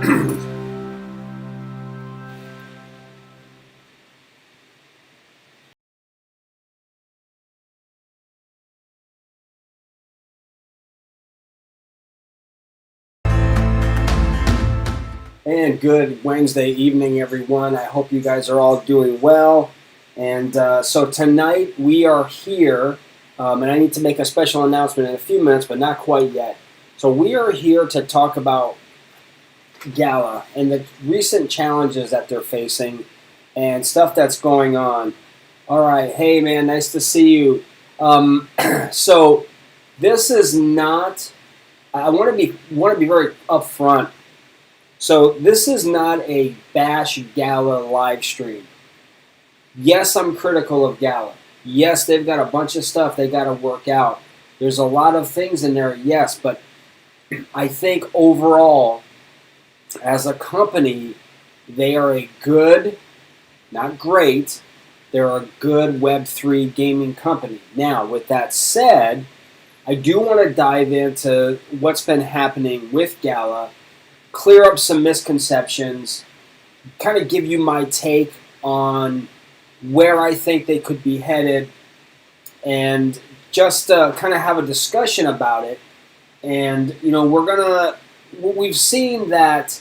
And good Wednesday evening, everyone. I hope you guys are all doing well. And so tonight we are here, and I need to make a special announcement in a few minutes, but not quite yet. So we are here to talk about Gala and the recent challenges that they're facing and stuff that's going on. All right. Hey, man, nice to see you. So this is not, I want to be very upfront. So this is not a bash Gala live stream. Yes, I'm critical of Gala. Yes, they've got a bunch of stuff they got to work out. There's a lot of things in there, yes, but I think overall, as a company, they are a good, not great, they're a good Web3 gaming company. Now, with that said, I do want to dive into what's been happening with Gala, clear up some misconceptions, kind of give you my take on where I think they could be headed, and just kind of have a discussion about it. And, we've seen that,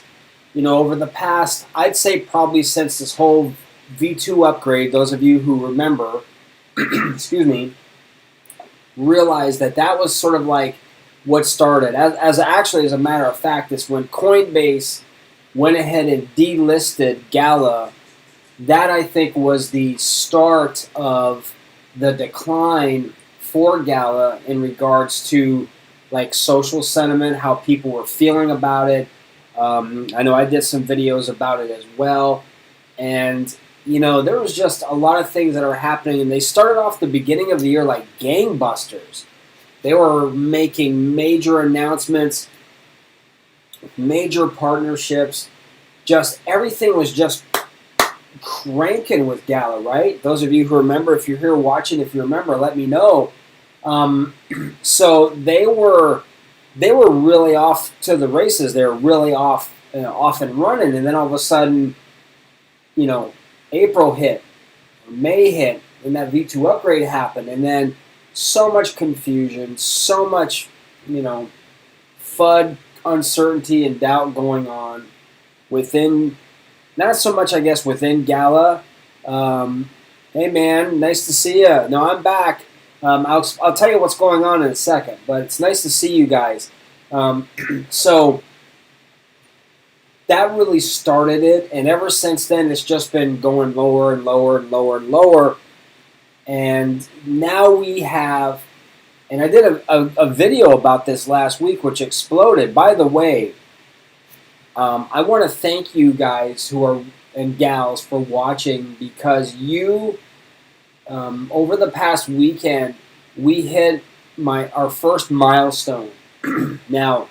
over the past, I'd say probably since this whole V2 upgrade, those of you who remember, excuse me, realize that was sort of like what started. As a matter of fact, it's when Coinbase went ahead and delisted Gala. That, I think, was the start of the decline for Gala in regards to like social sentiment, how people were feeling about it. I know I did some videos about it as well. And, there was just a lot of things that are happening. And they started off the beginning of the year like gangbusters. They were making major announcements, major partnerships. Just everything was just cranking with Gala, right? Those of you who remember, if you're here watching, if you remember, let me know. So they were really off to the races. They were really off and running. And then all of a sudden, April hit, May hit, and that V2 upgrade happened. And then so much confusion, so much, FUD, uncertainty, and doubt going on within, not so much, I guess, within Gala. Hey, man, nice to see you. No, I'm back. I'll tell you what's going on in a second, but it's nice to see you guys. So that really started it, and ever since then, it's just been going lower and lower and lower and lower. And now we have, and I did a video about this last week, which exploded. By the way, I want to thank you guys and gals for watching, because you, over the past weekend, we hit our first milestone. Now,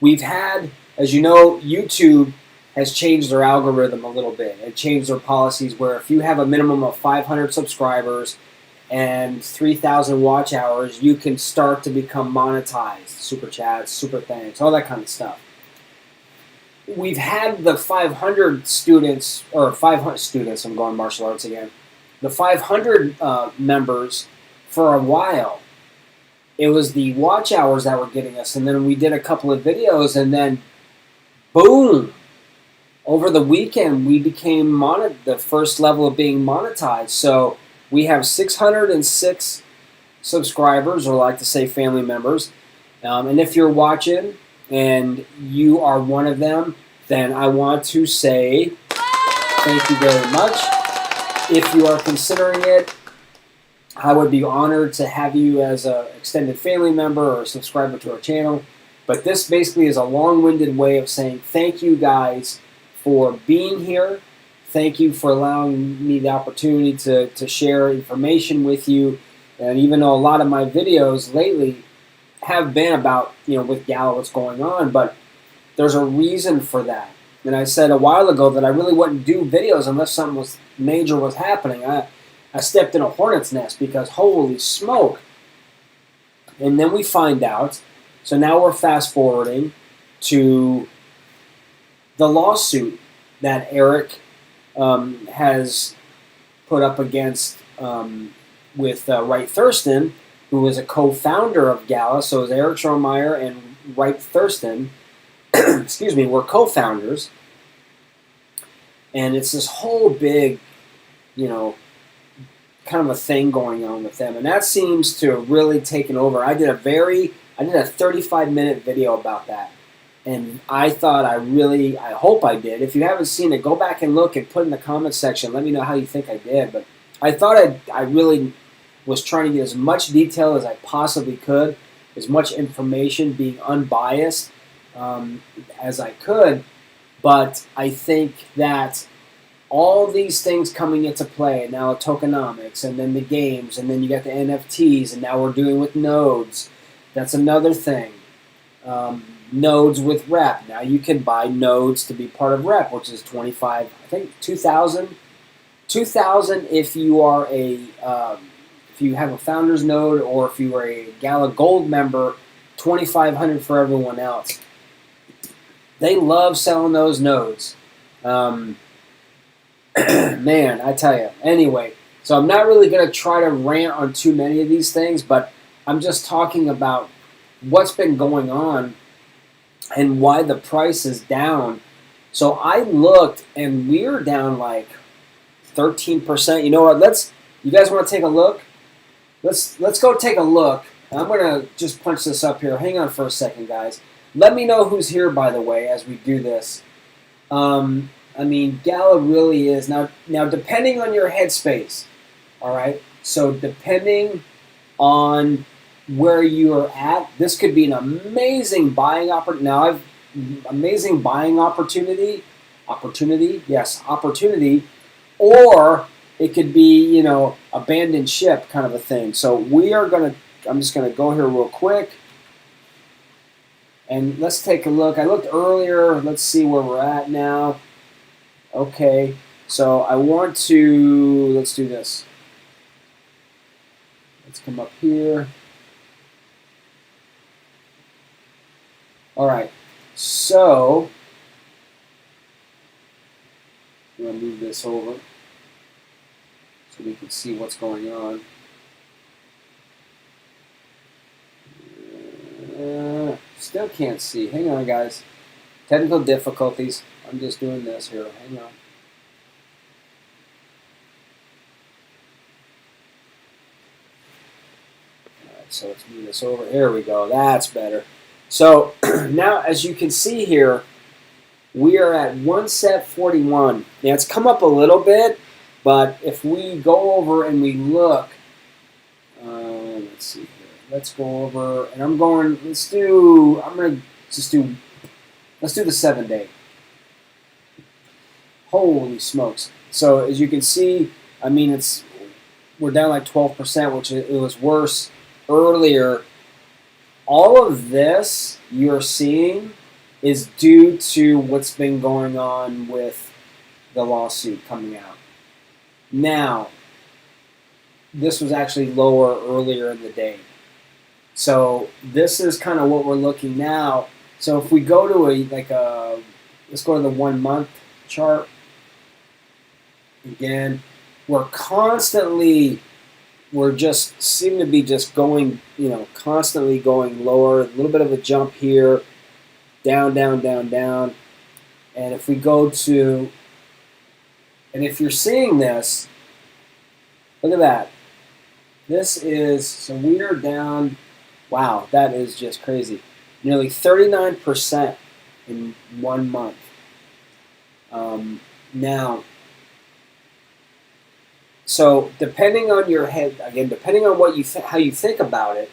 we've had, as you know, YouTube has changed their algorithm a little bit and changed their policies where if you have a minimum of 500 subscribers and 3,000 watch hours, you can start to become monetized. Super chats, super thanks, all that kind of stuff. We've had the 500 students, I'm going martial arts again, the 500 members for a while. It was the watch hours that were getting us, and then we did a couple of videos, and then boom! Over the weekend, we became the first level of being monetized. So we have 606 subscribers, or like to say family members. And if you're watching and you are one of them, then I want to say thank you very much. If you are considering it, I would be honored to have you as an extended family member or a subscriber to our channel. But this basically is a long-winded way of saying thank you guys for being here. Thank you for allowing me the opportunity to share information with you. And even though a lot of my videos lately have been about, with Gala, what's going on, but there's a reason for that. And I said a while ago that I really wouldn't do videos unless something major was happening. I stepped in a hornet's nest because holy smoke. And then we find out, so now we're fast forwarding to the lawsuit that Eric has put up against with Wright Thurston, who was a co-founder of Gala. So it was Eric Schromeyer and Wright Thurston, excuse me, were co-founders. And it's this whole big, you know, kind of a thing going on with them. And that seems to have really taken over. I did a 35-minute video about that. And I thought I hope I did. If you haven't seen it, go back and look and put in the comments section. Let me know how you think I did. But I thought I really was trying to get as much detail as I possibly could, as much information, being unbiased as I could. But I think that all these things coming into play, now tokenomics, and then the games, and then you got the NFTs, and now we're doing with nodes. That's another thing. Nodes with rep. Now you can buy nodes to be part of rep, which is 25, I think 2,000. 2,000 if you are if you have a founder's node, or if you are a Gala Gold member, 2,500 for everyone else. They love selling those nodes. Man, I tell you. Anyway, so I'm not really going to try to rant on too many of these things, but I'm just talking about what's been going on and why the price is down. So I looked, and we're down like 13%. You know what? You guys want to take a look? Let's go take a look. I'm going to just punch this up here. Hang on for a second, guys. Let me know who's here, by the way, as we do this. I mean, Gala really is. Now, depending on your headspace, all right? So depending on where you are at, this could be an amazing buying opportunity. Now, amazing buying opportunity, or it could be, you know, abandoned ship kind of a thing. So I'm just going to go here real quick. And let's take a look. I looked earlier. Let's see where we're at now. Okay, so let's do this. Let's come up here. All right, so I'm going to move this over so we can see what's going on. Still can't see. Hang on, guys. Technical difficulties. I'm just doing this here. Hang on. All right, so let's move this over. There we go. That's better. So now, as you can see here, we are at 1set41. Now, it's come up a little bit, but if we go over and we look, let's see here. Let's go over, and let's do the 7-day. Holy smokes. So as you can see, I mean, we're down like 12%, which it was worse earlier. All of this you're seeing is due to what's been going on with the lawsuit coming out. Now, this was actually lower earlier in the day. So this is kind of what we're looking now. So if we go to let's go to the 1 month chart. Again, we're just seem to be just going, you know, constantly going lower. A little bit of a jump here, down, down, down, down. And if we go to, and if you're seeing this, look at that. So we are down. Wow, that is just crazy. Nearly 39% in 1 month. Now, so depending on your head, again, depending on how you think about it,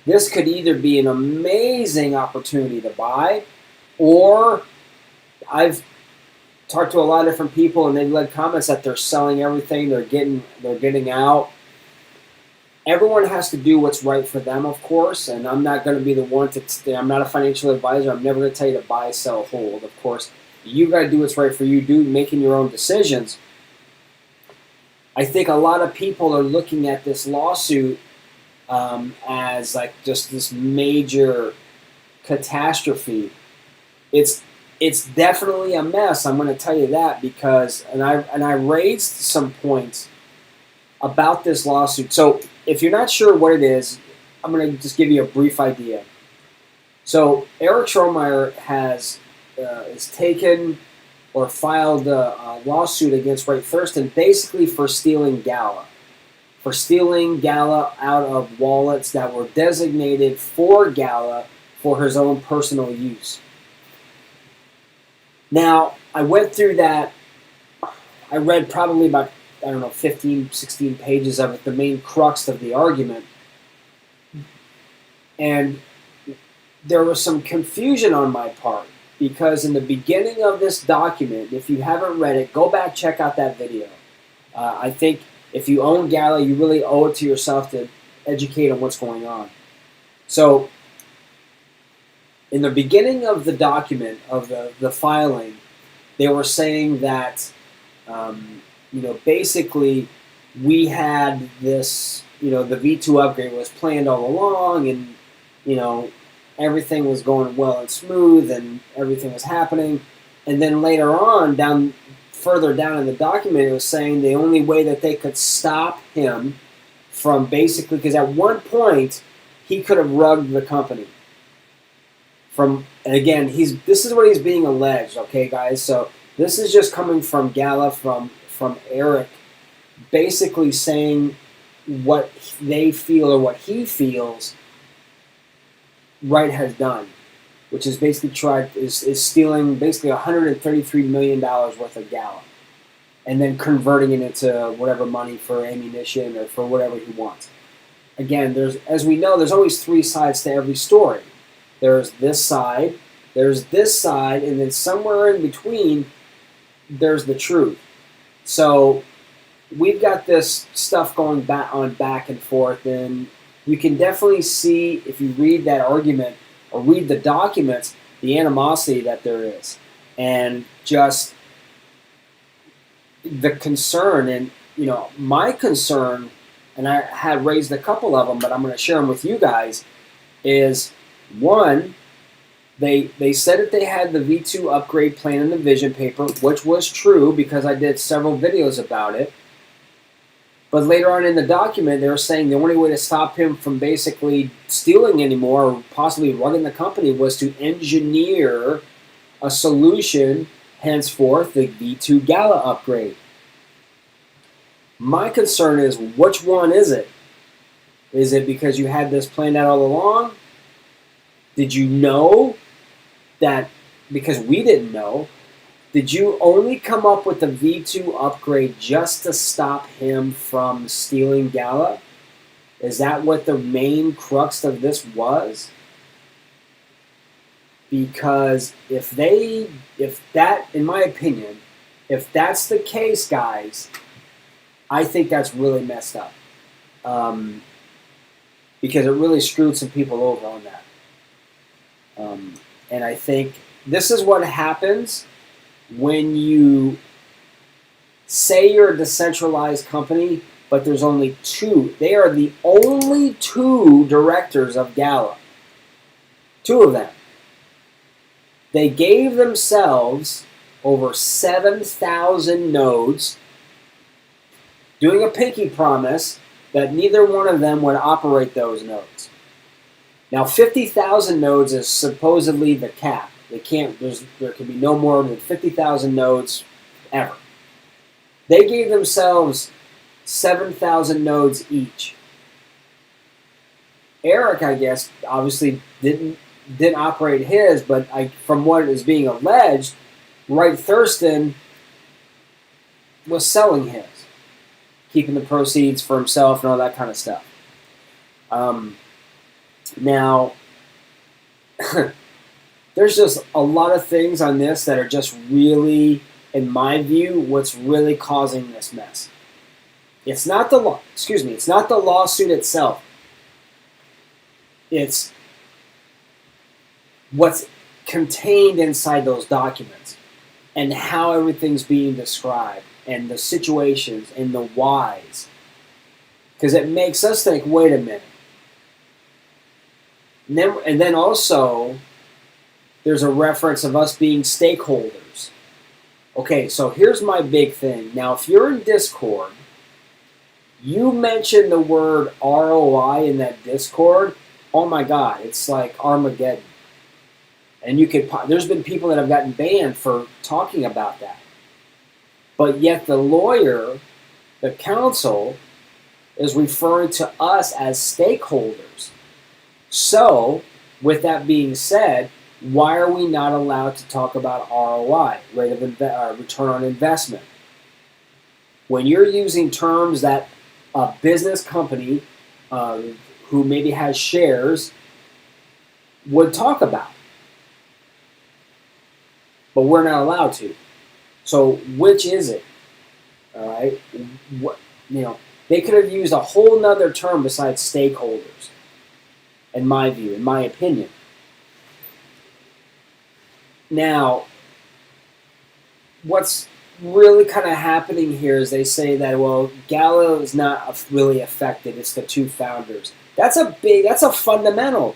this could either be an amazing opportunity to buy, or I've talked to a lot of different people, and they've led comments that they're selling everything, they're getting out. Everyone has to do what's right for them, of course, and I'm not going to be the one I'm not a financial advisor. I'm never going to tell you to buy, sell, hold. Of course, you got to do what's right for you, making your own decisions. I think a lot of people are looking at this lawsuit as like just this major catastrophe. It's it's definitely a mess. I'm going to tell you that because, and I raised some points about this lawsuit. So if you're not sure what it is, I'm going to just give you a brief idea. So Eric Schromeyer is taken or filed a lawsuit against Ray Thurston basically for stealing Gala. For stealing Gala out of wallets that were designated for Gala for his own personal use. Now, I went through that. I read probably about, 15, 16 pages of it, the main crux of the argument. And there was some confusion on my part because in the beginning of this document, if you haven't read it, go back, check out that video. I think if you own Gala, you really owe it to yourself to educate on what's going on. So, in the beginning of the document, of the filing, they were saying that, basically we had this, the V2 upgrade was planned all along and, everything was going well and smooth and everything was happening. And then later on, further down in the document, it was saying the only way that they could stop him from basically, because at one point he could have rugged the company. And again, this is what he's being alleged, okay, guys? So this is just coming from Gala, from Eric, basically saying what they feel or what he feels Wright has done, which is basically is stealing basically $133 million worth of Gala, and then converting it into whatever money for ammunition or for whatever he wants. Again, as we know, there's always three sides to every story. There's this side, and then somewhere in between, there's the truth. So we've got this stuff going back and forth, and you can definitely see, if you read that argument or read the documents, the animosity that there is. And just the concern, and my concern, and I had raised a couple of them, but I'm going to share them with you guys, is one, they said that they had the V2 upgrade plan in the vision paper, which was true because I did several videos about it. But later on in the document, they were saying the only way to stop him from basically stealing anymore or possibly running the company was to engineer a solution, henceforth the V2 Gala upgrade. My concern is, which one is it? Is it because you had this planned out all along? Did you know that, because we didn't know, did you only come up with the V2 upgrade just to stop him from stealing Gala? Is that what the main crux of this was? Because if that, in my opinion, if that's the case, guys, I think that's really messed up. Because it really screwed some people over on that. And I think this is what happens when you say you're a decentralized company, but there's only two. They are the only two directors of Gala. Two of them. They gave themselves over 7,000 nodes, doing a pinky promise that neither one of them would operate those nodes. Now, 50,000 nodes is supposedly the cap. There can be no more than 50,000 nodes ever. They gave themselves 7,000 nodes each. Eric, I guess, obviously didn't operate his, but from what is being alleged, Wright Thurston was selling his, keeping the proceeds for himself and all that kind of stuff. Now, there's just a lot of things on this that are just really, in my view, what's really causing this mess. It's not the lawsuit itself. It's what's contained inside those documents and how everything's being described and the situations and the whys. Because it makes us think, wait a minute. And then also, there's a reference of us being stakeholders. Okay, so here's my big thing. Now, if you're in Discord, you mention the word ROI in that Discord, oh my God, it's like Armageddon. And there's been people that have gotten banned for talking about that. But yet the lawyer, the counsel, is referring to us as stakeholders. So, with that being said, why are we not allowed to talk about ROI, return on investment? When you're using terms that a business company who maybe has shares would talk about, but we're not allowed to. So which is it? All right, they could have used a whole nother term besides stakeholders. In my view, in my opinion. Now, what's really kind of happening here is they say that, well, Gala is not really affected. It's the two founders. That's a fundamental,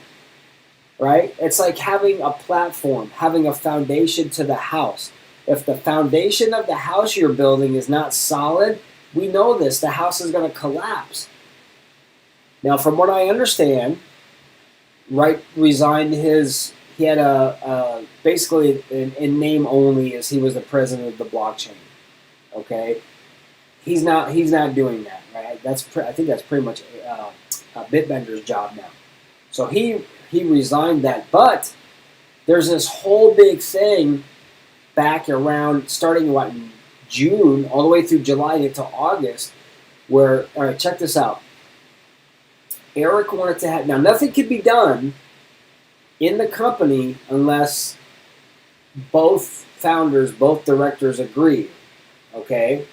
right? It's like having a platform, having a foundation to the house. If the foundation of the house you're building is not solid, we know this, the house is going to collapse. Now, from what I understand, Wright resigned he had basically in name only, as he was the president of the blockchain. Okay, he's not doing that, right? I think that's pretty much Bitbender's job now. So he resigned that, but there's this whole big thing back around starting in June all the way through July into August, where, all right, check this out. Eric wanted to have, now nothing could be done in the company unless both founders, both directors agree, okay?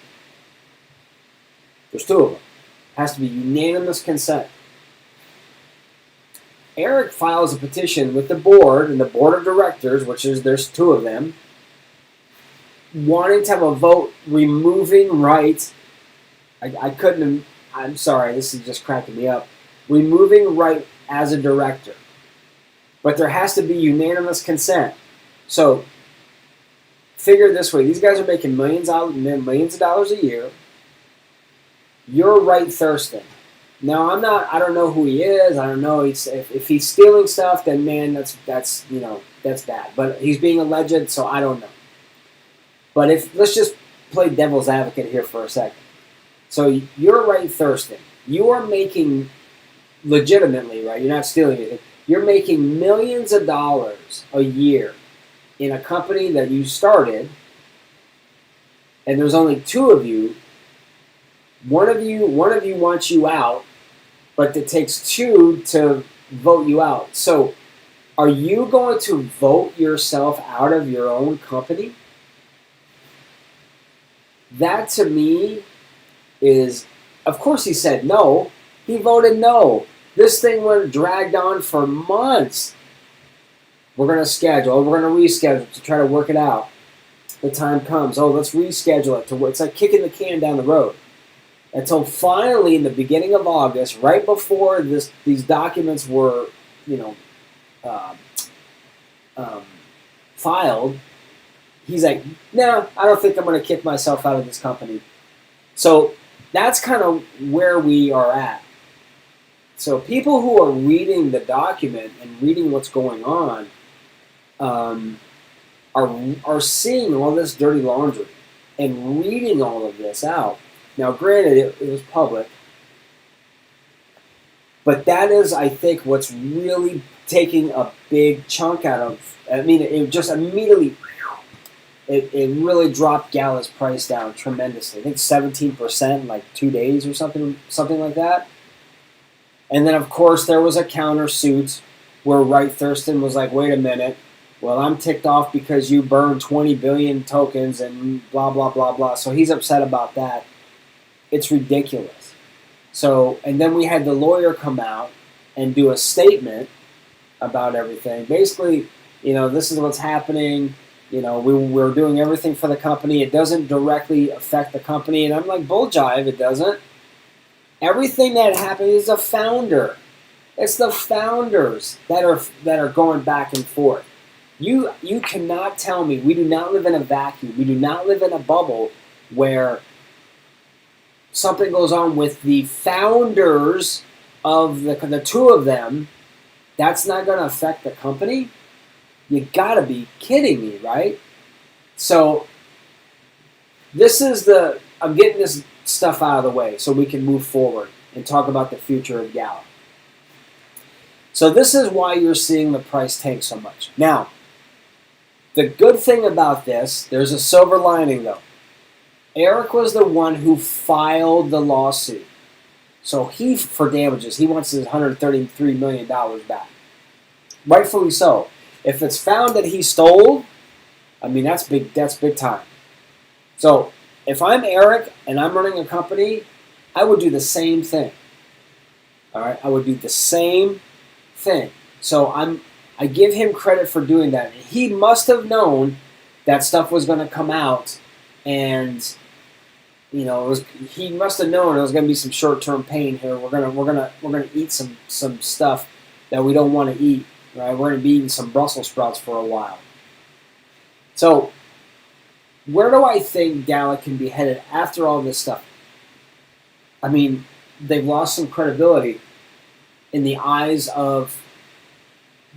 There's two of them. It has to be unanimous consent. Eric files a petition with the board and the board of directors, there's two of them, wanting to have a vote removing Wright. I'm sorry, this is just cracking me up. Removing Wright as a director. But there has to be unanimous consent. So, figure it this way. These guys are making millions of dollars a year. You're Wright Thurston. Now, I don't know who he is. I don't know if he's stealing stuff, then man, that's bad. But he's being alleged, so I don't know. But let's just play devil's advocate here for a second. So you're Wright Thurston. You are making legitimately, right? You're not stealing anything. You're making millions of dollars a year in a company that you started, and there's only two of you. One of you wants you out, but it takes two to vote you out. So, are you going to vote yourself out of your own company? That to me is, of course he said no. He voted no. This thing went dragged on for months. We're going to reschedule to try to work it out. The time comes. Oh, let's reschedule it. It's like kicking the can down the road. Until finally, in the beginning of August, right before these documents were, filed, he's like, no, I don't think I'm going to kick myself out of this company. So that's kind of where we are at. So people who are reading the document and reading what's going on are seeing all this dirty laundry and reading all of this out. Now, granted, it was public, but that is, I think, what's really taking a big chunk out of. I mean, it just immediately, it really dropped Gala's price down tremendously. I think 17% in like 2 days or something like that. And then, of course, there was a countersuit where Wright Thurston was like, wait a minute, well, I'm ticked off because you burned 20 billion tokens and blah, blah, blah, blah. So he's upset about that. It's ridiculous. So, and then we had the lawyer come out and do a statement about everything. Basically, this is what's happening. We're doing everything for the company. It doesn't directly affect the company. And I'm like, bull jive, it doesn't. Everything that happened is a founder. It's the founders that are going back and forth. You cannot tell me, we do not live in a vacuum. We do not live in a bubble where something goes on with the founders of the two of them. That's not going to affect the company? You got to be kidding me, right? So I'm getting this stuff out of the way so we can move forward and talk about the future of Gala. So this is why you're seeing the price tank so much. Now, the good thing about this, there's a silver lining though. Eric was the one who filed the lawsuit. So for damages, he wants his $133 million back. Rightfully so. If it's found that he stole, I mean, that's big time. So if I'm Eric and I'm running a company, I would do the same thing. All right, I would do the same thing. So I give him credit for doing that. He must have known that stuff was going to come out, and he must have known it was going to be some short-term pain here. We're gonna eat some stuff that we don't want to eat. Right? We're going to be eating some Brussels sprouts for a while. So, where do I think Gala can be headed after all this stuff? I mean, they've lost some credibility in the eyes of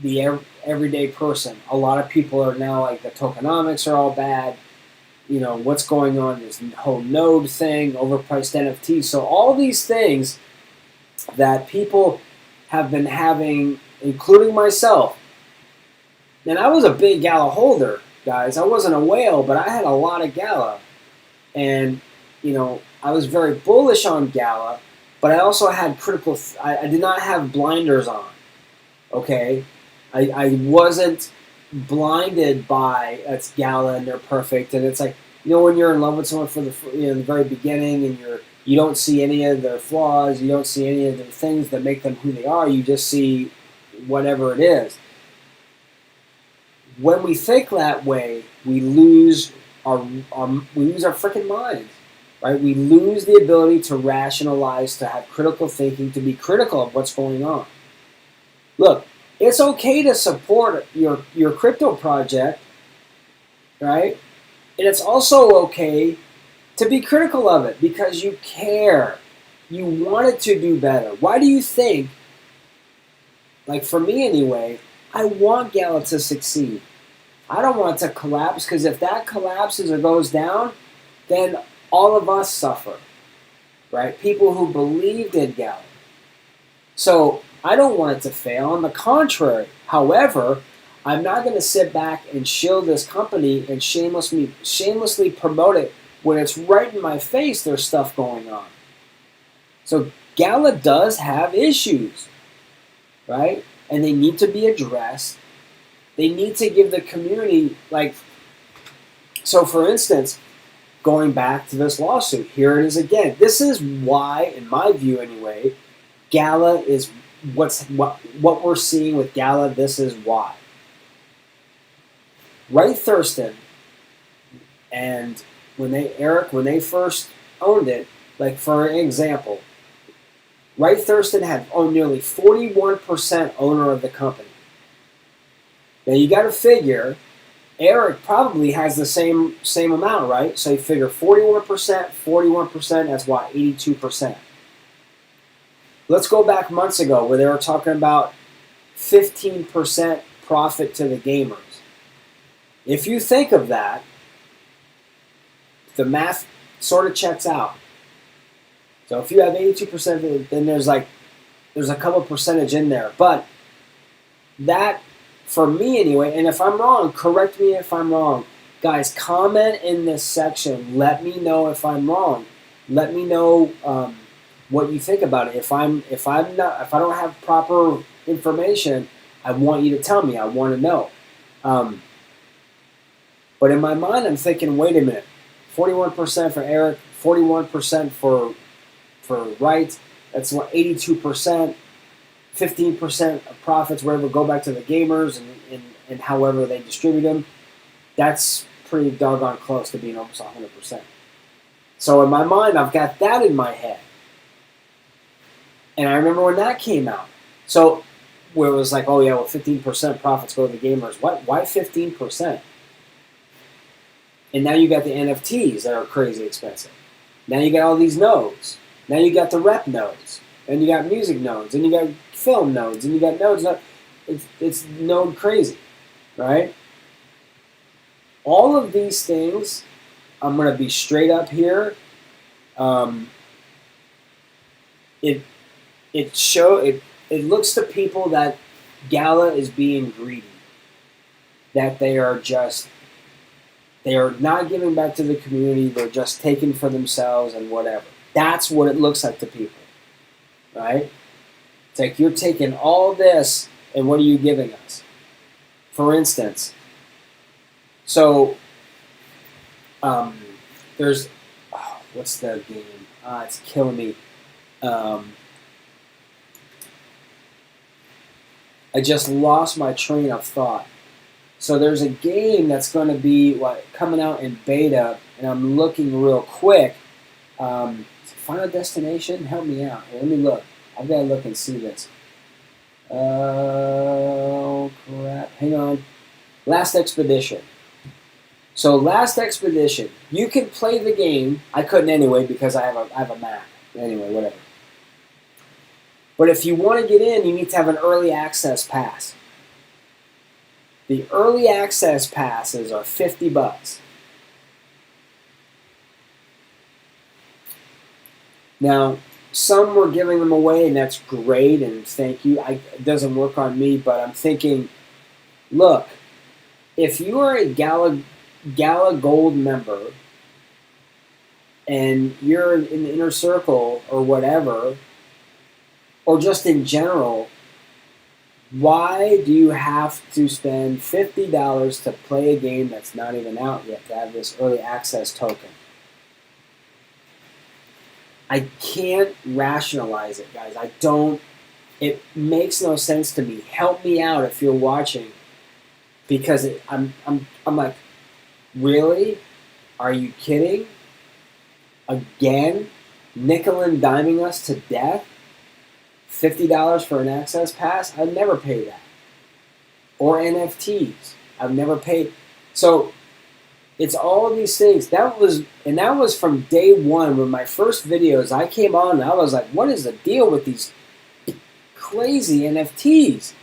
the everyday person. A lot of people are now like, the tokenomics are all bad. What's going on? This whole node thing, overpriced NFTs. So all these things that people have been having, including myself. And I was a big Gala holder, guys. I wasn't a whale, but I had a lot of Gala. And, I was very bullish on Gala, but I also had I did not have blinders on, okay? I wasn't blinded by it's Gala and they're perfect. And it's like, when you're in love with someone in the very beginning and you don't see any of their flaws, you don't see any of the things that make them who they are, you just see whatever it is. When we think that way, we lose our freaking minds, right? We lose the ability to rationalize, to have critical thinking, to be critical of what's going on. Look, it's okay to support your crypto project, right? And it's also okay to be critical of it because you care. You want it to do better. Why do you think, like for me anyway, I want Gala to succeed. I don't want it to collapse, because if that collapses or goes down, then all of us suffer, right? People who believed in Gala. So I don't want it to fail. On the contrary, however, I'm not going to sit back and shield this company and shamelessly promote it when it's right in my face there's stuff going on. So Gala does have issues, right? And they need to be addressed. They need to give the community, so for instance, going back to this lawsuit, here it is again. This is why, in my view anyway, Gala is what we're seeing with Gala. This is why. Wright Thurston, and when they first owned it, like for example, Wright Thurston had nearly 41% owner of the company. Now you got to figure, Eric probably has the same amount, right? So you figure 41%, that's what, 82%. Let's go back months ago where they were talking about 15% profit to the gamers. If you think of that, the math sort of checks out. So if you have 82%, then there's a couple percentage in there. But that, for me anyway, and if I'm wrong, correct me if I'm wrong. Guys, comment in this section. Let me know if I'm wrong. Let me know what you think about it. If I don't have proper information, I want you to tell me. I want to know. But in my mind, I'm thinking, wait a minute. 41% for Eric, 41% for Wright. That's what, 82%. 15% of profits, wherever, go back to the gamers and however they distribute them. That's pretty doggone close to being almost 100%. So in my mind, I've got that in my head. And I remember when that came out. So where it was like, oh yeah, well 15% profits go to the gamers. What? Why 15%? And now you got the NFTs that are crazy expensive. Now you got all these nodes. Now you got the rep nodes, and you got music nodes, and you got film nodes, and you got nodes. It's node crazy, right? All of these things, I'm going to be straight up here. It looks to people that Gala is being greedy, that they are not giving back to the community. They're just taking for themselves and whatever. That's what it looks like to people, right? It's like you're taking all this and what are you giving us? For instance, so there's, what's the game? It's killing me. I just lost my train of thought. So there's a game that's going to be coming out in beta, and I'm looking real quick. Final Destination? Help me out. Here, let me look. I've got to look and see this. Oh, crap. Hang on. Last Expedition. So Last Expedition, you can play the game. I couldn't anyway because I have a Mac. Anyway, whatever. But if you want to get in, you need to have an early access pass. The early access passes are $50. Now, some were giving them away, and that's great, and thank you. It doesn't work on me, but I'm thinking, look, if you are a Gala Gold member and you're in the inner circle or whatever, or just in general, why do you have to spend $50 to play a game that's not even out yet to have this early access token? I can't rationalize it, guys. It makes no sense to me. Help me out if you're watching, because I'm like, really? Are you kidding? Again? Nickel and diming us to death? $50 for an access pass? I'd never pay that. Or NFTs. I've never paid. So it's all of these things. That was from day one. When my first videos, I came on and I was like, what is the deal with these crazy NFTs?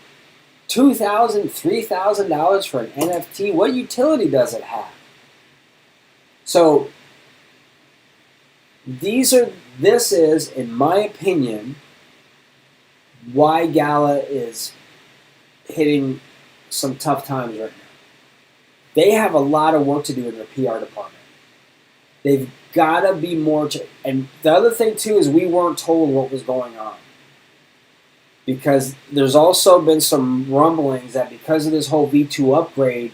$2,000, $3,000 for an NFT? What utility does it have? So this is, in my opinion, why Gala is hitting some tough times right now. They have a lot of work to do in their PR department. They've got to be more. And the other thing, too, is we weren't told what was going on. Because there's also been some rumblings that because of this whole V2 upgrade,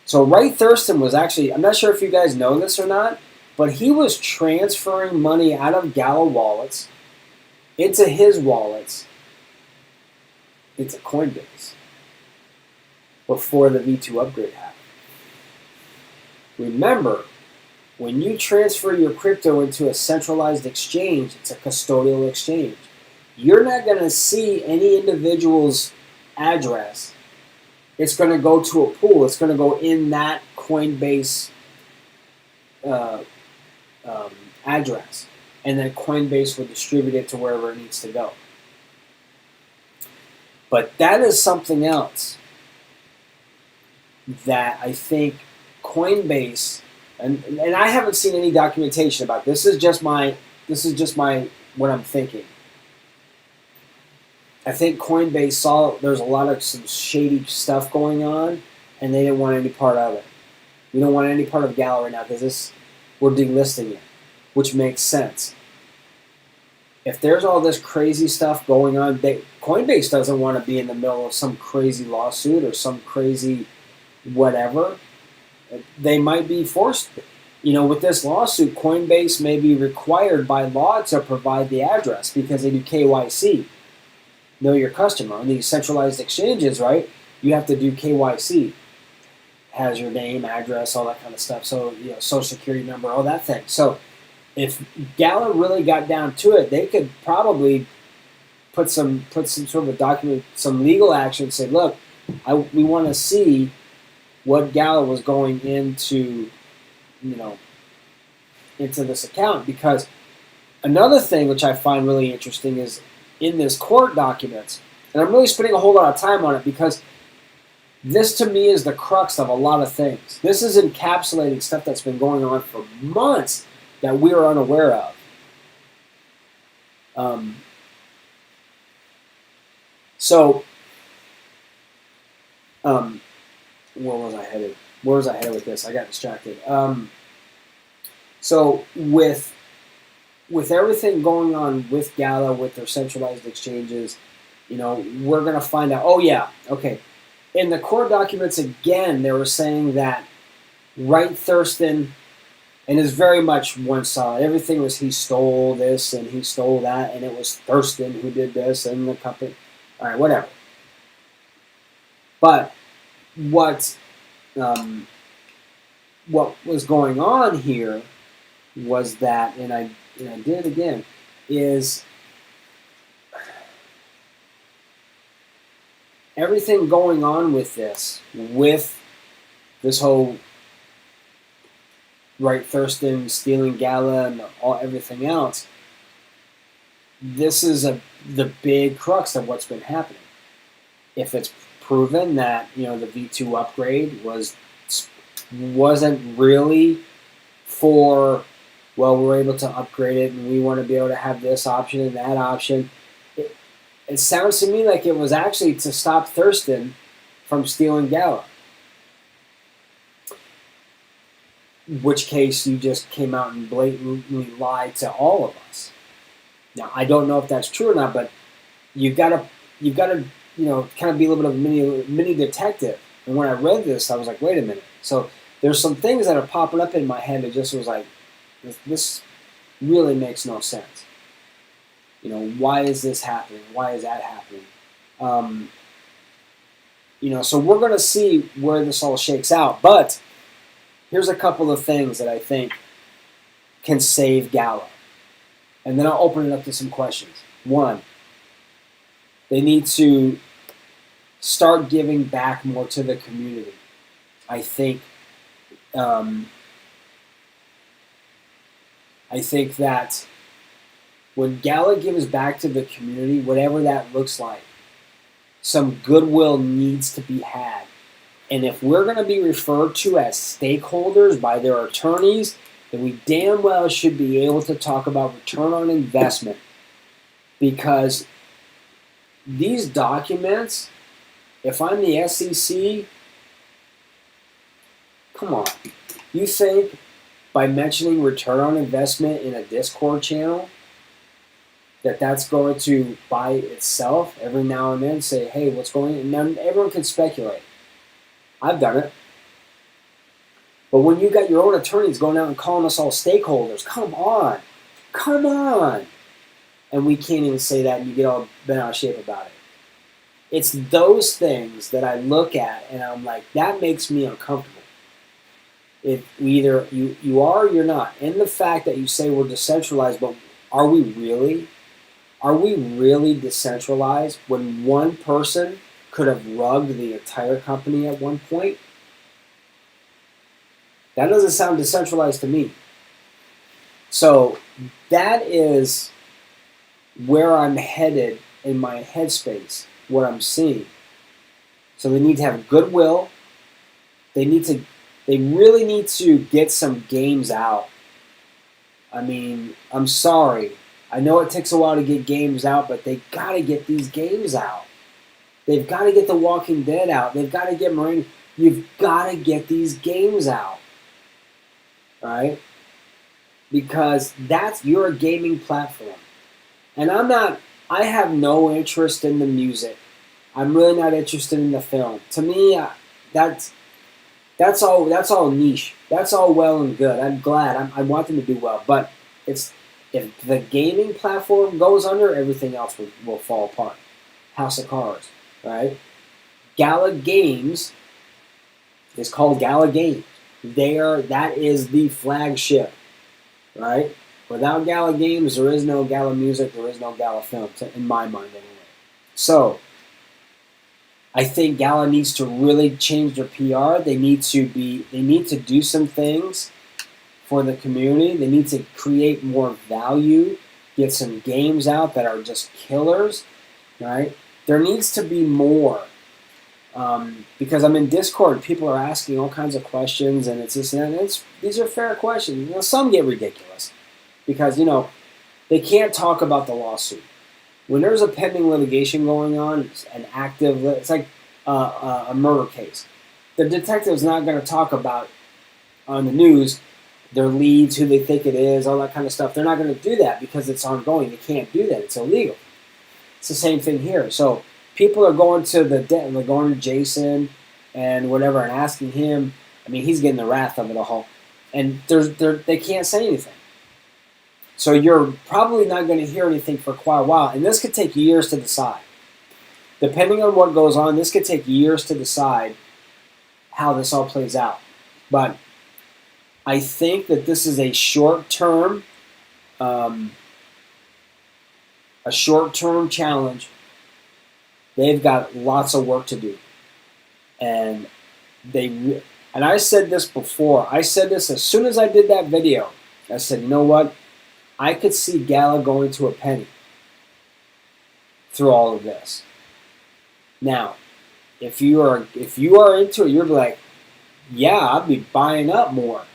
so Wright Thurston was actually, I'm not sure if you guys know this or not, but he was transferring money out of Gala wallets into his wallets into Coinbase before the V2 upgrade happened. Remember, when you transfer your crypto into a centralized exchange, it's a custodial exchange. You're not going to see any individual's address. It's going to go to a pool. It's going to go in that Coinbase address. And then Coinbase will distribute it to wherever it needs to go. But that is something else that I think Coinbase, and I haven't seen any documentation about this. This is just my what I'm thinking. I think Coinbase saw there's a lot of some shady stuff going on, and they didn't want any part of it. We don't want any part of Gala right now because we're delisting it, which makes sense. If there's all this crazy stuff going on, Coinbase doesn't want to be in the middle of some crazy lawsuit or some crazy whatever. They might be forced. With this lawsuit, Coinbase may be required by law to provide the address because they do KYC. Know your customer. On these centralized exchanges, right? You have to do KYC. Has your name, address, all that kind of stuff. So, social security number, all that thing. So, if Gala really got down to it, they could probably put some sort of a document, some legal action, say, look, we want to see what Gala was going into, into this account. Because another thing which I find really interesting is in this court documents, and I'm really spending a whole lot of time on it because this to me is the crux of a lot of things. This is encapsulating stuff that's been going on for months that we are unaware of. Where was I headed? Where was I headed with this? I got distracted. So with everything going on with Gala, with their centralized exchanges, we're going to find out. Oh yeah, okay. In the court documents again, they were saying that Wright Thurston, and it's very much one-sided. Everything was he stole this and he stole that, and it was Thurston who did this and the company. All right, whatever. But what was going on here was that, and I did it again, is everything going on with this whole Wright Thurston stealing Gala and everything else. This is the big crux of what's been happening. If it's proven that the V2 upgrade wasn't really for, well, we're able to upgrade it and we want to be able to have this option and that option. It sounds to me like it was actually to stop Thurston from stealing Gala. In which case you just came out and blatantly lied to all of us. Now I don't know if that's true or not, but you've got to kind of be a little bit of a mini detective. And when I read this, I was like, wait a minute. So there's some things that are popping up in my head that just was like, this really makes no sense. Why is this happening? Why is that happening? So we're going to see where this all shakes out. But here's a couple of things that I think can save Gala. And then I'll open it up to some questions. One, they need to start giving back more to the community. I think that when Gala gives back to the community, whatever that looks like, some goodwill needs to be had. And if we're going to be referred to as stakeholders by their attorneys, then we damn well should be able to talk about return on investment. Because these documents, if I'm the SEC, come on. You think by mentioning return on investment in a Discord channel, that's going to by itself every now and then say, hey, what's going on? And then everyone can speculate. I've done it. But when you got your own attorneys going out and calling us all stakeholders, come on. And we can't even say that, and you get all bent out of shape about it. It's those things that I look at and I'm like, that makes me uncomfortable. If either you are or you're not. And the fact that you say we're decentralized, but are we really? Are we really decentralized when one person could have rugged the entire company at one point? That doesn't sound decentralized to me. So that is where I'm headed in my headspace, what I'm seeing. So they need to have goodwill. They really need to get some games out. I mean, I'm sorry. I know it takes a while to get games out, but they got to get these games out. They've got to get The Walking Dead out. They've got to get Marine. You've got to get these games out. Right? Because you're a gaming platform. And I have no interest in the music. I'm really not interested in the film. To me, that's all niche. That's all well and good. I'm glad. I want them to do well. But if the gaming platform goes under, everything else will fall apart. House of Cards, right? Gala Games is called Gala Games. That is the flagship, right? Without Gala Games, there is no Gala music, there is no Gala film, in my mind anyway. So, I think Gala needs to really change their PR. They need to do some things for the community. They need to create more value, get some games out that are just killers, right? There needs to be more. Because I'm in Discord, people are asking all kinds of questions, and it's this and that. These are fair questions. Some get ridiculous because they can't talk about the lawsuit. When there's a pending litigation going on, it's like a murder case. The detective's not going to talk about on the news their leads, who they think it is, all that kind of stuff. They're not going to do that because it's ongoing. They can't do that. It's illegal. It's the same thing here. So people are going to they're going to Jason and whatever and asking him. I mean, he's getting the wrath of it all, and they can't say anything. So you're probably not going to hear anything for quite a while, and this could take years to decide. Depending on what goes on, this could take years to decide how this all plays out. But I think that this is a short-term challenge. They've got lots of work to do, and I said this before. I said this as soon as I did that video. I said, you know what? I could see Gala going to a penny through all of this. Now, if you are into it, you're like, yeah, I'd be buying up more.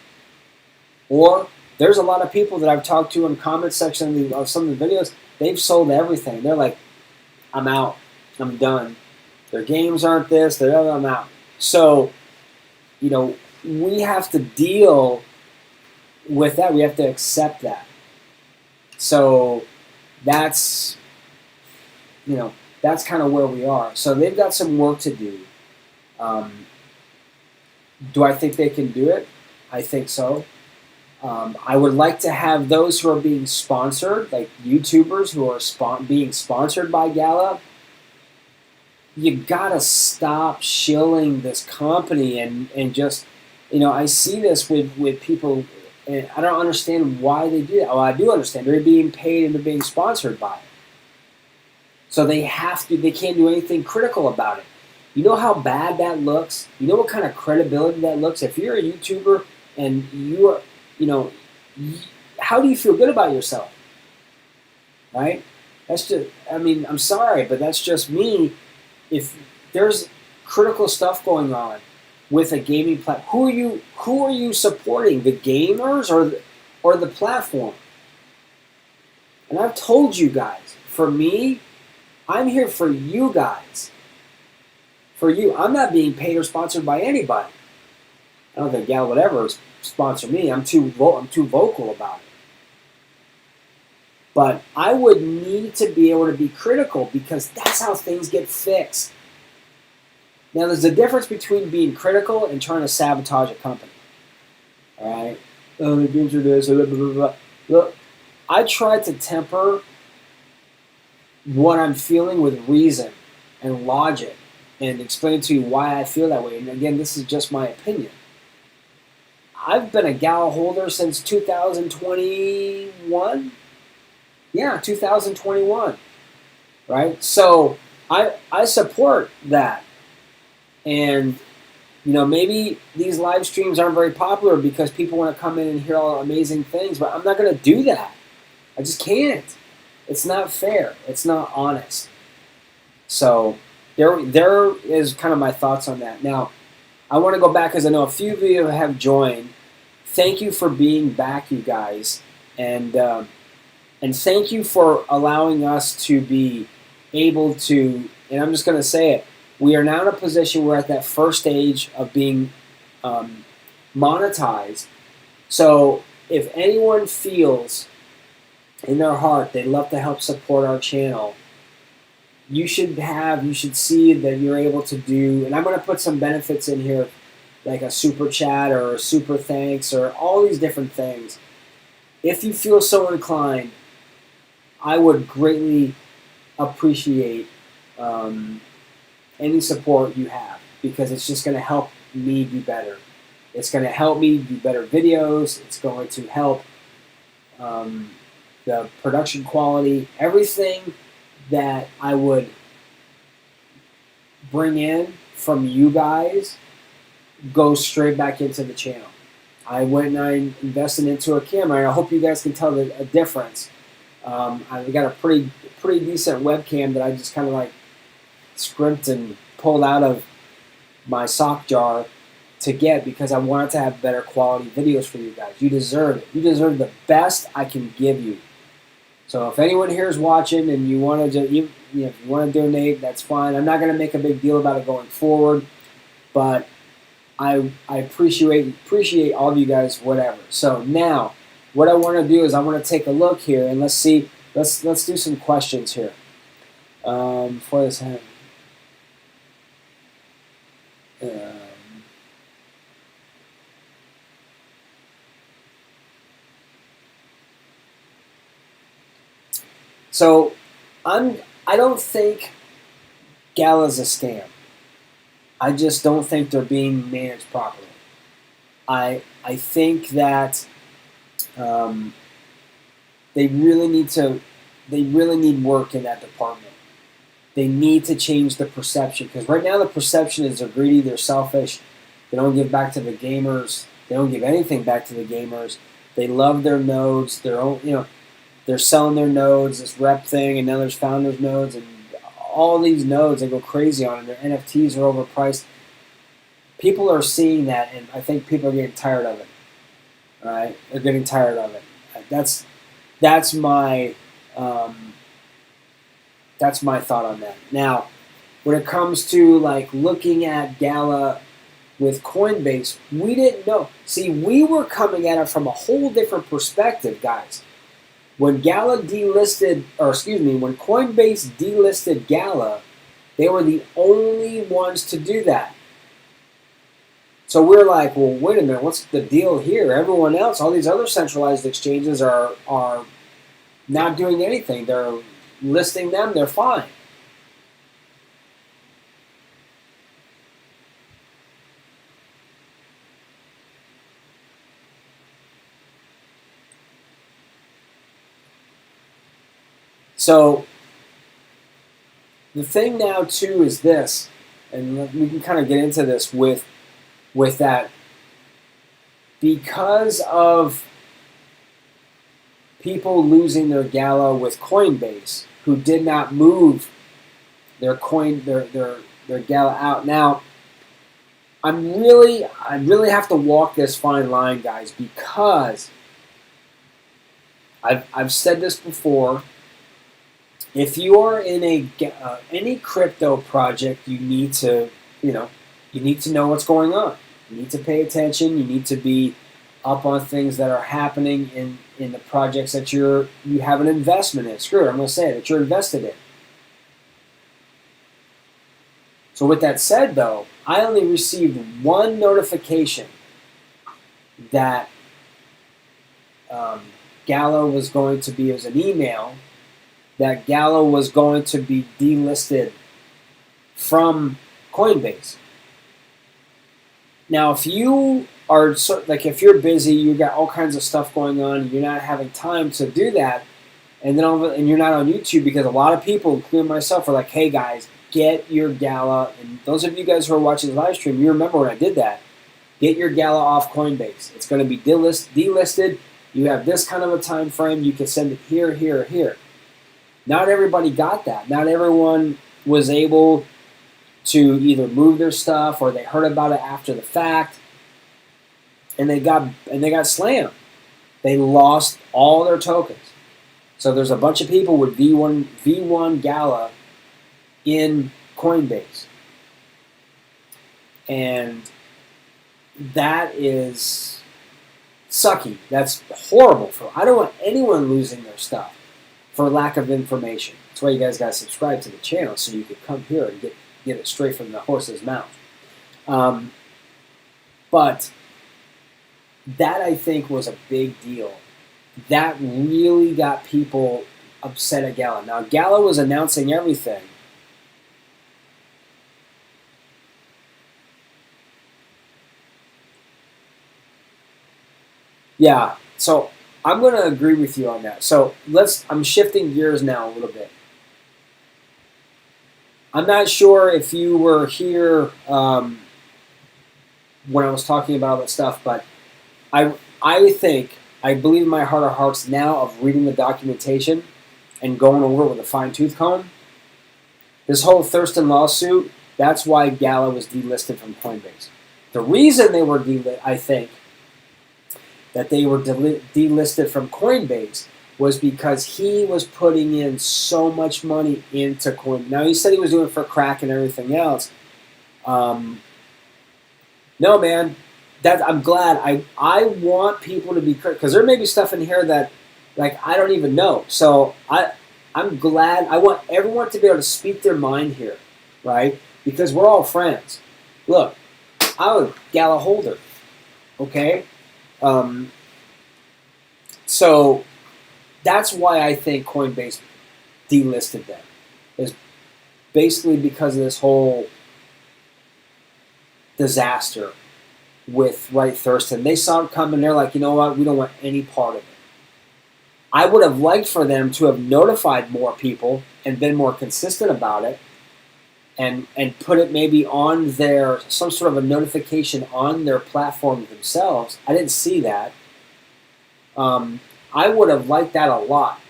Or there's a lot of people that I've talked to in the comment section of some of the videos. They've sold everything. They're like, I'm out. I'm done. Their games aren't this. They're other. I'm out. So, we have to deal with that. We have to accept that. So that's kind of where we are. So they've got some work to do. Do I think they can do it? I think so. I would like to have those who are being sponsored, like YouTubers who are being sponsored by Gala. You gotta stop shilling this company and just, I see this with people, and I don't understand why they do that. Well, I do understand. They're being paid and they're being sponsored by it. So they can't do anything critical about it. You know how bad that looks? You know what kind of credibility that looks? If you're a YouTuber and you are, how do you feel good about yourself? Right? That's just, I'm sorry, but that's just me. If there's critical stuff going on with a gaming platform, who are you supporting? The gamers or the platform? And I've told you guys, for me, I'm here for you guys. For you. I'm not being paid or sponsored by anybody. I don't think Gal would ever sponsor me. I'm too vocal about it. But I would need to be able to be critical because that's how things get fixed. Now, there's a difference between being critical and trying to sabotage a company. All right? Oh, the games are this, blah, blah, blah, blah. Look, I try to temper what I'm feeling with reason and logic and explain to you why I feel that way. And again, this is just my opinion. I've been a Gala holder since 2021. Yeah, 2021. Right? So I support that. And, maybe these live streams aren't very popular because people want to come in and hear all amazing things, but I'm not going to do that. I just can't. It's not fair. It's not honest. So there is kind of my thoughts on that. Now, I want to go back because I know a few of you have joined. Thank you for being back, you guys. And thank you for allowing us to be able to, and I'm just going to say it, we are now in a position we're at that first stage of being monetized. So if anyone feels in their heart they'd love to help support our channel, you should see that you're able to do, and I'm going to put some benefits in here, like a super chat or a super thanks or all these different things. If you feel so inclined, I would greatly appreciate any support you have, because it's just going to help me be better. It's going to help me do better videos. It's going to help um, the production quality, everything that I would bring in from you guys goes straight back into the channel. I went and I invested into a camera, and I hope you guys can tell a difference. I've got a pretty decent webcam that I just kind of like scrimped and pulled out of my sock jar to get, because I wanted to have better quality videos for you guys. You deserve it. You deserve the best I can give you. So if anyone here is watching and you want to, if you want to donate, that's fine. I'm not going to make a big deal about it going forward, but I appreciate all of you guys, whatever. So now, what I want to do is I want to take a look here and let's do some questions here. For this hand. So I don't think Gala's a scam. I just don't think they're being managed properly. I think that they really need work in that department. They need to change the perception, because right now the perception is they're greedy, they're selfish, they don't give back to the gamers, they don't give anything back to the gamers. They love their nodes, their own, they're selling their nodes, this rep thing, and now there's founders nodes, and all these nodes, they go crazy on it. Their NFTs are overpriced. People are seeing that, and I think people are getting tired of it. All right, they're getting tired of it. That's my thought on that. Now, when it comes to like looking at Gala with Coinbase, we didn't know. See, we were coming at it from a whole different perspective, guys. When Gala delisted, when Coinbase delisted Gala, they were the only ones to do that. So we're like, well, wait a minute, what's the deal here? Everyone else, all these other centralized exchanges are not doing anything. They're listing them, they're fine. So the thing now too is this, and we can kind of get into this with that, because of people losing their Gala with Coinbase, who did not move their Gala out. Now, I really have to walk this fine line, guys, because I've said this before. If you are in any crypto project, you need to know what's going on. You need to pay attention. You need to be up on things that are happening in the projects that you have an investment in. Screw it, I'm going to say it, that you're invested in. So with that said, though, I only received one notification that Gala was going to be, as an email, that Gala was going to be delisted from Coinbase. Now, if you are if you're busy, you got all kinds of stuff going on, you're not having time to do that, and you're not on YouTube, because a lot of people, including myself, are like, "Hey guys, get your Gala." And those of you guys who are watching the live stream, you remember when I did that. Get your Gala off Coinbase. It's going to be delisted. You have this kind of a time frame. You can send it here, here, here. Not everybody got that. Not everyone was able to either move their stuff, or they heard about it after the fact, and they got slammed. They lost all their tokens. So there's a bunch of people with V1 Gala in Coinbase, and that is sucky. That's horrible. I don't want anyone losing their stuff for lack of information. That's why you guys got to subscribe to the channel, so you can come here and get it straight from the horse's mouth. But that, I think, was a big deal. That really got people upset at Gala. Now, Gala was announcing everything. Yeah, so I'm going to agree with you on that. So I'm shifting gears now a little bit. I'm not sure if you were here when I was talking about all that stuff, but I believe in my heart of hearts now of reading the documentation and going over it with a fine-tooth comb. This whole Thurston lawsuit, that's why Gala was delisted from Coinbase. The reason they were I think that they were delisted from Coinbase was because he was putting in so much money into Coin. Now, he said he was doing it for crack and everything else. No, man. I'm glad. I want people to be, because there may be stuff in here that, like, I don't even know. So I'm glad. I want everyone to be able to speak their mind here, right? Because we're all friends. Look, I was Gala holder, okay? So that's why I think Coinbase delisted them. Is basically because of this whole disaster with Wright Thurston. They saw it coming. They're like, you know what? We don't want any part of it. I would have liked for them to have notified more people and been more consistent about it, and put it maybe on some sort of a notification on their platform themselves. I didn't see that. I would have liked that a lot,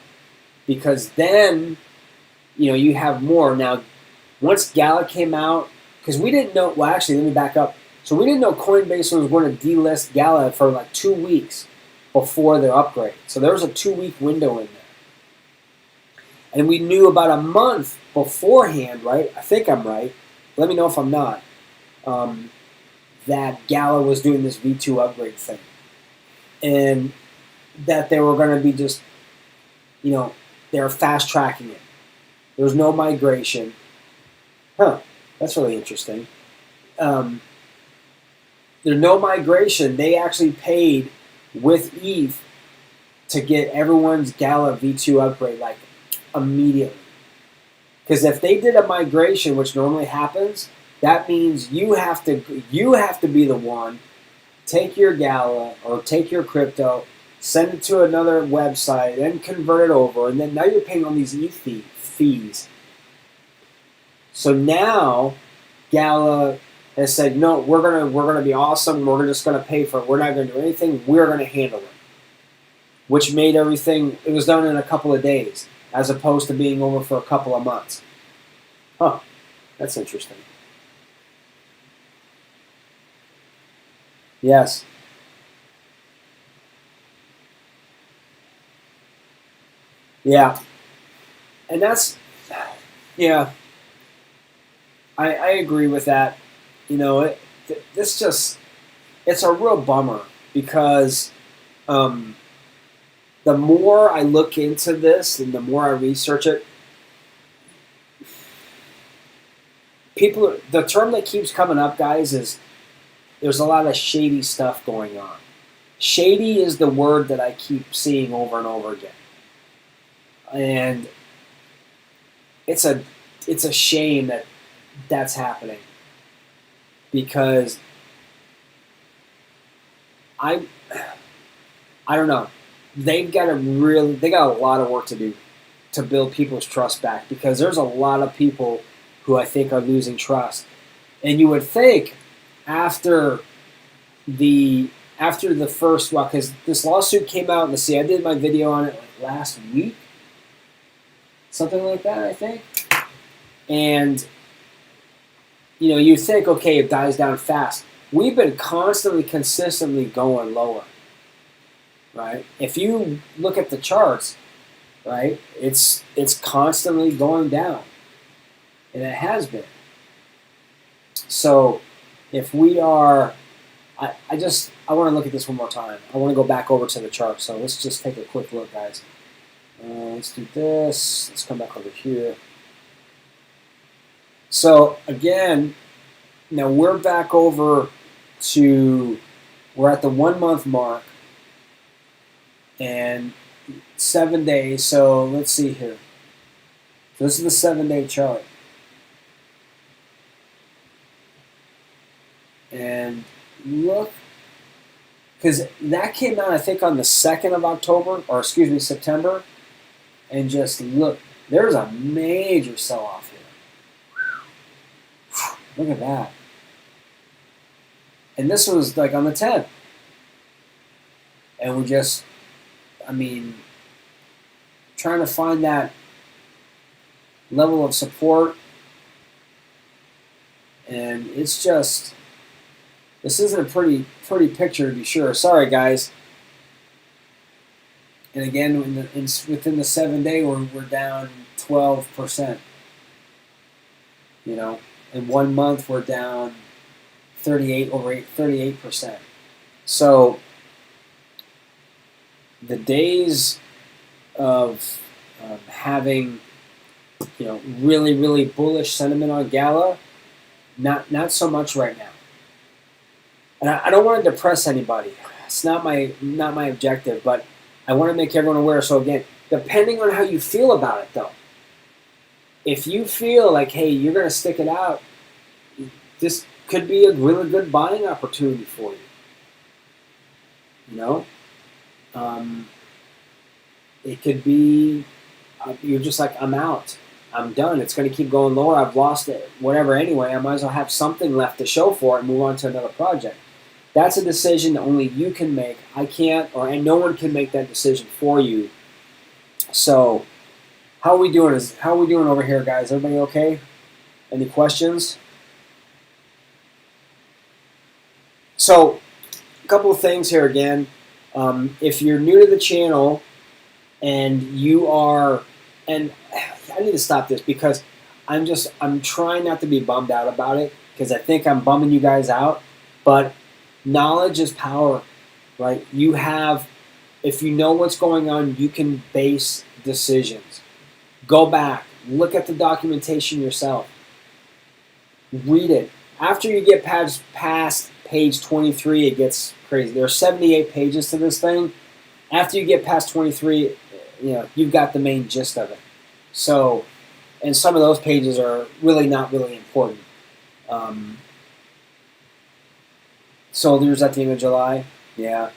because then, you have more. Now, once Gala came out, because we didn't know, well, actually, let me back up. So we didn't know Coinbase was going to delist Gala for like 2 weeks before their upgrade. So there was a 2-week window in there. And we knew about a month beforehand, right? I think I'm right. Let me know if I'm not. That Gala was doing this V2 upgrade thing. And that they were going to be just, they were fast tracking it. There was no migration. That's really interesting. There's no migration. They actually paid with ETH to get everyone's Gala V2 upgrade like immediately. Because if they did a migration, which normally happens, that means you have to be the one, take your Gala or take your crypto, send it to another website, then convert it over, and then now you're paying all these ETH fees. So now Gala has said, no, we're gonna be awesome. We're just gonna pay for it. We're not gonna do anything. We're gonna handle it, which made everything. It was done in a couple of days, as opposed to being over for a couple of months. That's interesting. Yes. Yeah. And that's, yeah. I agree with that. It's a real bummer, because the more I look into this and the more I research it, the term that keeps coming up, guys, is there's a lot of shady stuff going on. Shady is the word that I keep seeing over and over again. And it's a shame that that's happening, because I don't know. They got a lot of work to do to build people's trust back, because there's a lot of people who I think are losing trust. And you would think after the first, because this lawsuit came out, and I did my video on it like last week, something like that, I think. And you think, okay, it dies down fast. We've been consistently going lower, right? If you look at the charts, right, it's constantly going down, and it has been. So if we are, I want to look at this one more time. I want to go back over to the chart. So let's just take a quick look, guys. Let's do this. Let's come back over here. So again, now we're back over to, we're at the 1 month mark and 7 days. So let's see here. So this is the 7-day chart. And look because that came out, I think, on the 2nd of October, or excuse me, September, and just look, there's a major sell-off here. Look at that. And this was like on the 10th. And we just, I mean, trying to find that level of support. And it's just, this isn't a pretty picture to be sure. Sorry, guys. And again, within the 7-day, we're down 12%. You know, in 1 month, we're down 38%. So the days of having, you know, really bullish sentiment on Gala, not so much right now. And I don't want to depress anybody. It's not my objective, but I want to make everyone aware. So again, depending on how you feel about it, though, if you feel like, hey, you're going to stick it out, this could be a really good buying opportunity for you. You know, it could be you're just like, I'm out. I'm done. It's going to keep going lower. I've lost it. Whatever. Anyway, I might as well have something left to show for it and move on to another project. That's a decision that only you can make. I can't, and no one can make that decision for you. So, how are we doing? How are we doing over here, guys? Everybody okay? Any questions? So, a couple of things here again. If you're new to the channel and you are, and I need to stop this because I'm trying not to be bummed out about it because I think I'm bumming you guys out, but knowledge is power, right? You have, if you know what's going on, you can base decisions. Go back, look at the documentation yourself, read it. After you get past page 23, it gets crazy. There are 78 pages to this thing. After you get past 23, you know, you've got the main gist of it. So, and some of those pages are really not really important. So there's at the end of July. Yeah.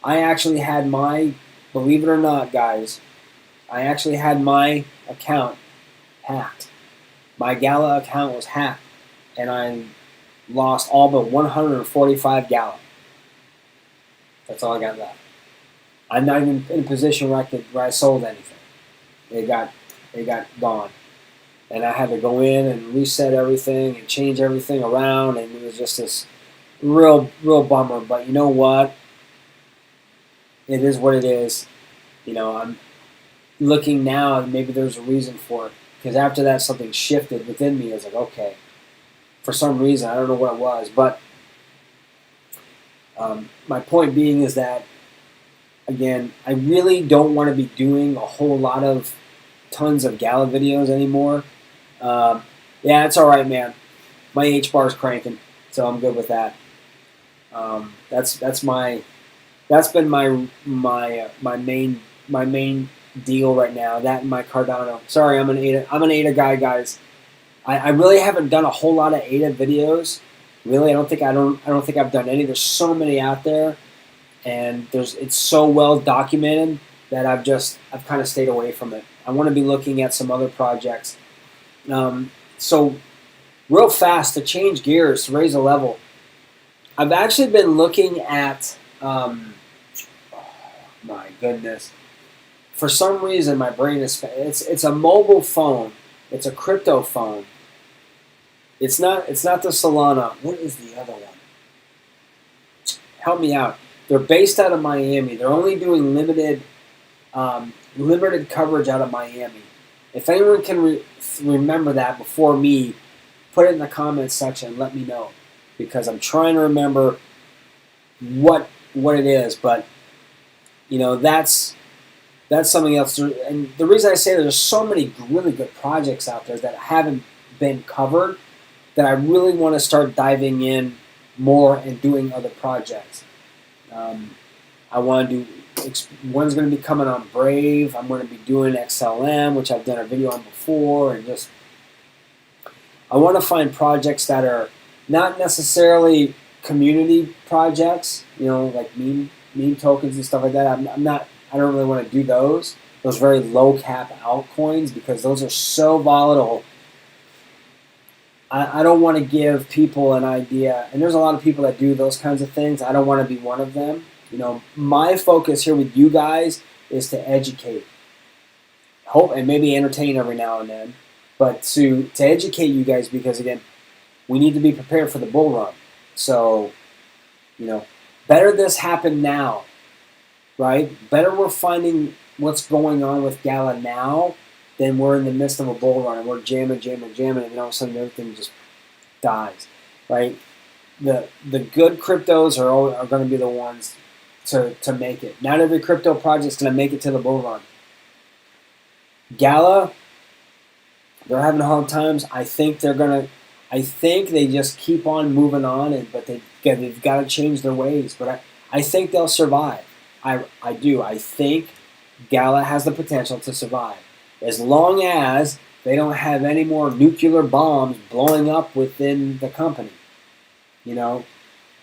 I actually had my, believe it or not, guys, I actually had my account hacked. My Gala account was hacked. And I lost all but 145 Gala. That's all I got left. I'm not even in a position where I sold anything. It got gone. And I had to go in and reset everything and change everything around, and it was just this real bummer. But you know what? It is what it is. You know, I'm looking now and maybe there's a reason for it. Because after that, something shifted within me. I was like, okay. For some reason, I don't know what it was. But my point being is that, again, I really don't want to be doing a whole lot of tons of Gala videos anymore. Yeah, it's all right, man. My H-bar's cranking, so I'm good with that. That's been my main deal right now. That and my Cardano. Sorry, I'm an ADA guy, guys. I really haven't done a whole lot of ADA videos. Really, I don't think I've done any. There's so many out there, and it's so well documented that I've kind of stayed away from it. I want to be looking at some other projects. So real fast, to change gears, to raise a level, I've actually been looking at, oh my goodness, for some reason my brain is, it's a mobile phone, it's a crypto phone. It's not the Solana. What is the other one? Help me out. They're based out of Miami. They're only doing limited coverage out of Miami. If anyone can remember that before me, put it in the comments section and let me know, because I'm trying to remember what it is. But you know, that's something else. And the reason I say there's so many really good projects out there that haven't been covered, that I really want to start diving in more and doing other projects. I want to do. One's going to be coming on Brave. I'm going to be doing XLM, which I've done a video on before, and just I want to find projects that are not necessarily community projects, like meme tokens and stuff like that. I'm not. I don't really want to do those. Those very low cap altcoins because those are so volatile. I don't want to give people an idea, and there's a lot of people that do those kinds of things. I don't want to be one of them. My focus here with you guys is to educate, hope, and maybe entertain every now and then, but to educate you guys because, again, we need to be prepared for the bull run. So, better this happen now, right? Better we're finding what's going on with Gala now than we're in the midst of a bull run and we're jamming, and then all of a sudden everything just dies, right? The good cryptos are going to be the ones to make it. Not every crypto project is going to make it to the bull run. Gala, they're having hard times. I think they just keep on moving on, but they've got to change their ways. But I think they'll survive. I do. I think Gala has the potential to survive. As long as they don't have any more nuclear bombs blowing up within the company.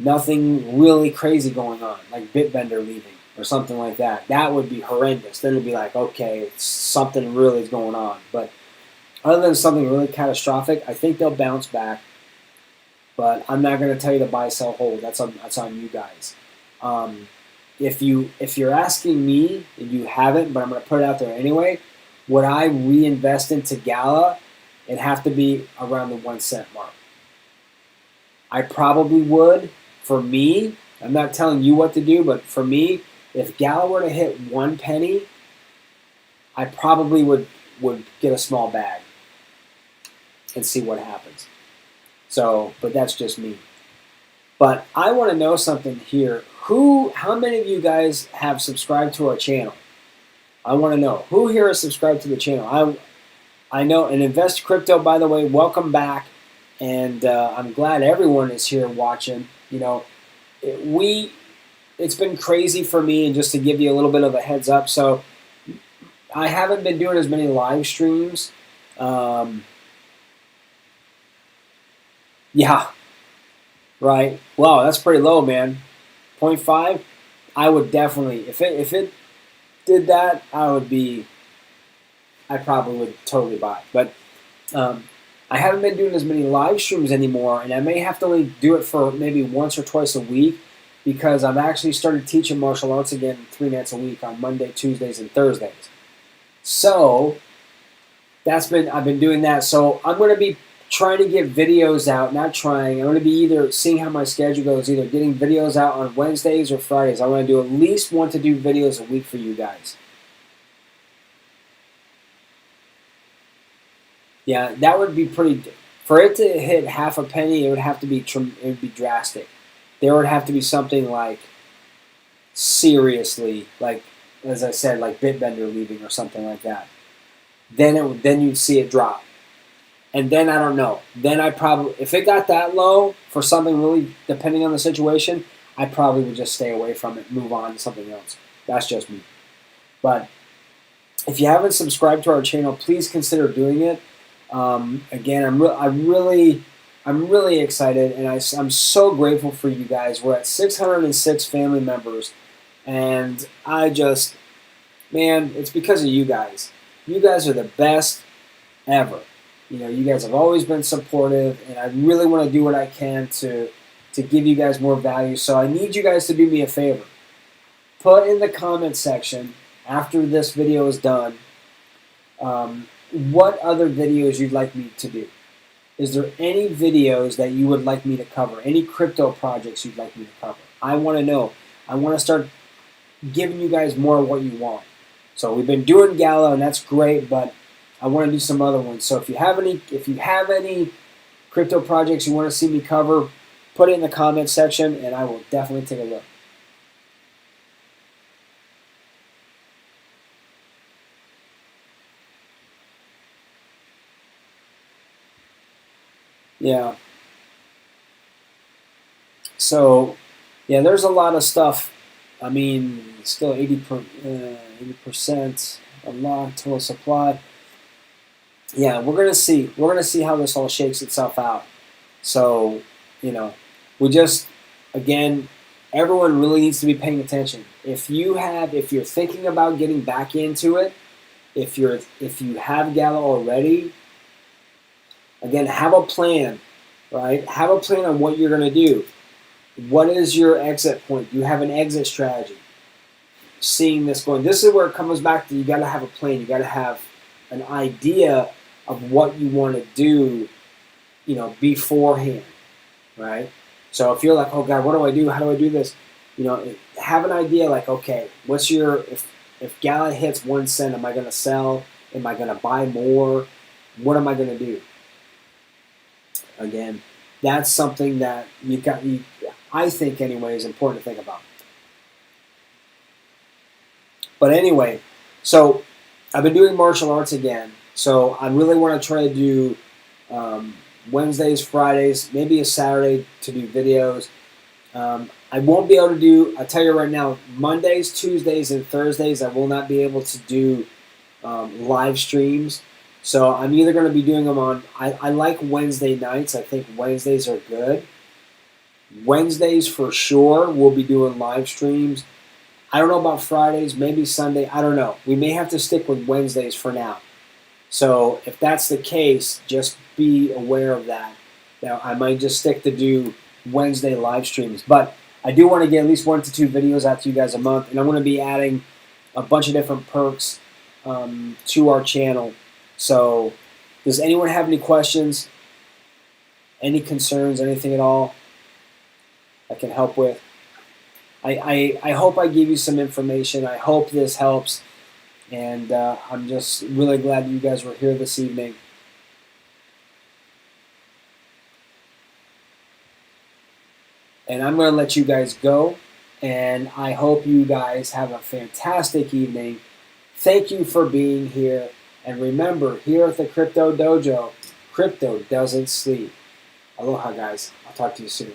Nothing really crazy going on, like Bitbender leaving or something like that. That would be horrendous. Then it'd be like, okay, something really is going on. But other than something really catastrophic, I think they'll bounce back. But I'm not going to tell you to buy, sell, hold. That's on you guys. If you're asking me and you haven't, but I'm going to put it out there anyway, would I reinvest into Gala? It'd have to be around the 1 cent mark. I probably would. For me, I'm not telling you what to do, but for me, if Gala were to hit 1 penny, I probably would get a small bag and see what happens. So, but that's just me. But I want to know something here. How many of you guys have subscribed to our channel? I want to know. Who here is subscribed to the channel? I know, and Invest Crypto, by the way, welcome back. And I'm glad everyone is here watching. It's been crazy for me, and just to give you a little bit of a heads up. So I haven't been doing as many live streams. Yeah, right. Wow, that's pretty low, man. 0.5. I would definitely, if it did that, I probably would totally buy it. But I haven't been doing as many live streams anymore, and I may have to only do it for maybe once or twice a week because I've actually started teaching martial arts again 3 nights a week on Monday, Tuesdays, and Thursdays. So I've been doing that. So I'm going to be trying to get videos out, I'm going to be either seeing how my schedule goes, either getting videos out on Wednesdays or Fridays. I want to do at least 1 to 2 videos a week for you guys. Yeah, that would be pretty. For it to hit half a penny, it would have to be. It would be drastic. There would have to be something like seriously, like as I said, like Bitbender leaving or something like that. Then you'd see it drop, and then I don't know. Then if it got that low for something really, depending on the situation, I probably would just stay away from it, move on to something else. That's just me. But if you haven't subscribed to our channel, please consider doing it. Again, I'm really excited, and I'm so grateful for you guys. We're at 606 family members, and man, it's because of you guys. You guys are the best ever. You guys have always been supportive, and I really want to do what I can to give you guys more value. So I need you guys to do me a favor. Put in the comment section after this video is done, what other videos you'd like me to do. Is there any videos that you would like me to cover? Any crypto projects you'd like me to cover? I want to know. I want to start giving you guys more of what you want. So we've been doing Gala, and that's great, but I want to do some other ones. So if you have any crypto projects you want to see me cover, put it in the comment section, and I will definitely take a look. Yeah. So, yeah, there's a lot of stuff. I mean, still 80% unlocked total supply. Yeah, we're gonna see. We're gonna see how this all shakes itself out. So, we just again, everyone really needs to be paying attention. If you're thinking about getting back into it, if you have Gala already, again, have a plan, right? Have a plan on what you're going to do. What is your exit point? Do you have an exit strategy? Seeing this going, this is where it comes back to, you got to have a plan. You got to have an idea of what you want to do, beforehand, right? So if you're like, oh God, what do I do? How do I do this? Have an idea like, okay, if Gala hits 1 cent, am I going to sell? Am I going to buy more? What am I going to do? Again, that's something that I think anyway, is important to think about. But anyway, so I've been doing martial arts again. So I really want to try to do Wednesdays, Fridays, maybe a Saturday to do videos. I won't be able to do, I'll tell you right now, Mondays, Tuesdays, and Thursdays, I will not be able to do live streams. So I'm either going to be doing them on, I like Wednesday nights. I think Wednesdays are good. Wednesdays for sure, we'll be doing live streams. I don't know about Fridays, maybe Sunday, I don't know. We may have to stick with Wednesdays for now. So if that's the case, just be aware of that. Now, I might just stick to do Wednesday live streams. But I do want to get at least 1 to 2 videos out to you guys a month. And I'm going to be adding a bunch of different perks to our channel. So does anyone have any questions? Any concerns? Anything at all I can help with? I hope I gave you some information. I hope this helps. And I'm just really glad that you guys were here this evening. And I'm going to let you guys go. And I hope you guys have a fantastic evening. Thank you for being here. And remember, here at the Crypto Dojo, crypto doesn't sleep. Aloha, guys. I'll talk to you soon.